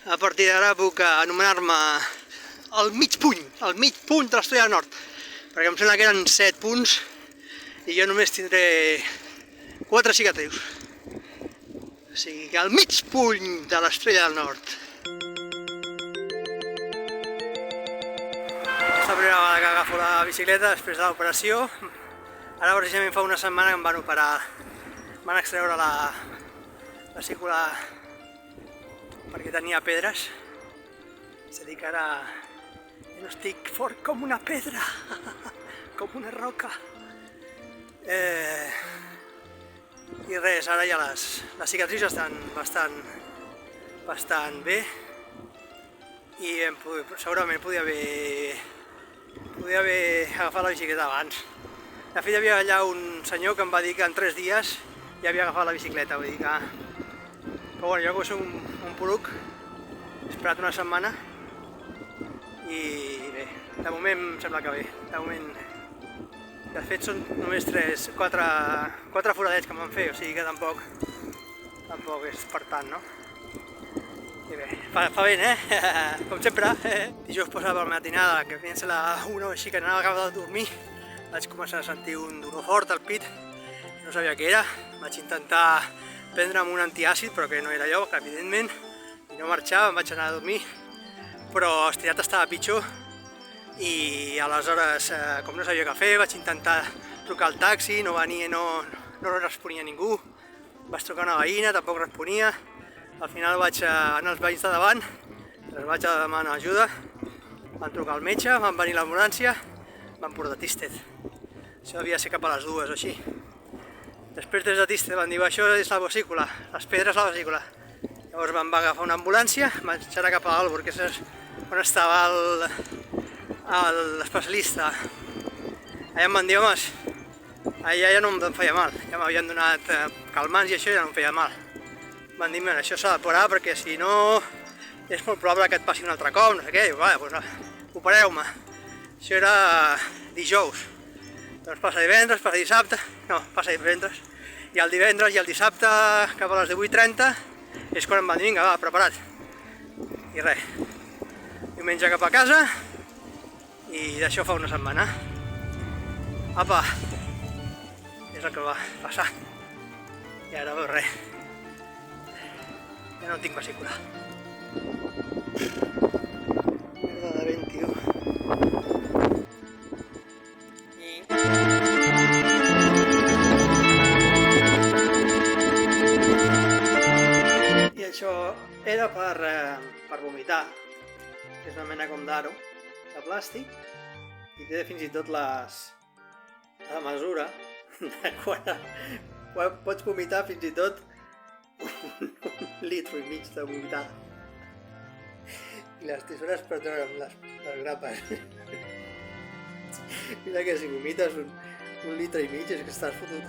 A partir d'ara puc anomenar-me el mig puny de l'Estrella del Nord, perquè em sembla que eren 7 punts i jo només tindré 4 cicatrius. O sigui que el mig puny de l'Estrella del Nord. És la primera vegada que agafo la bicicleta després de l'operació. Ara precisament fa una setmana que em van operar, van extreure la vesícula perquè tenia pedres. És a dir que ara ja no estic fort com una pedra, com una roca. I res, ara ja les cicatrius estan bastant bé i segurament podia haver agafat la bicicleta abans. De fet, hi havia allà un senyor que em va dir que en 3 dies ja havia agafat la bicicleta, vull dir que... Però bueno, jo com soc un poruc, he esperat una setmana i bé, de moment em sembla que bé. De moment, de fet són només 4 foradets que em van fer, o sigui que tampoc és per tant, no? I bé, fa bé, com sempre. Dijous passava per la matinada, que devien ser la 1 o així, que anava a acabar de dormir, vaig començar a sentir un dolor fort al pit, no sabia què era, vaig intentar prendre'm un antiàcid, però que no era allò, que evidentment, i no marxava, em vaig anar a dormir, però estirat estava pitjor i aleshores, com no sabia què fer, vaig intentar trucar al taxi, no venia, no responia ningú, vaig trucar una veïna, tampoc responia, al final vaig anar als veïns de davant, els vaig demanar ajuda, van trucar al metge, van venir l'ambulància, van portar Tisted. Això devia ser cap a les 2 o així. Després des de Tisted van dir, això és la vesícula, les pedres a la vesícula. Llavors van agafar una ambulància, van xerrar cap a Aalborg, que és on estava l'especialista. Allà em van dir, home, allà ja no em feia mal, ja m'havien donat calmants i això ja no em feia mal. Van dir, mira, això s'ha de parar perquè si no és molt probable que et passi un altre cop, no sé què. Diu, vale, doncs opereu-me. Això era dijous. Doncs passa divendres, passa dissabte, no, passa divendres, i el divendres i el dissabte cap a les 18:30 és quan em van dir, vinga, va, prepara't. I res, diumenge cap a casa i d'això fa una setmana. Apa, és el que va passar. I ara veus res, ja no tinc vesícula. Merda de vent, tio. I això era per vomitar, que és una mena com d'aro de plàstic i té fins i tot la mesura de quan pots vomitar fins i tot un litre i mig de vomitar i les tisores per treure'm les grapes. Mira que si vomites un litre i mig és que estàs fotut,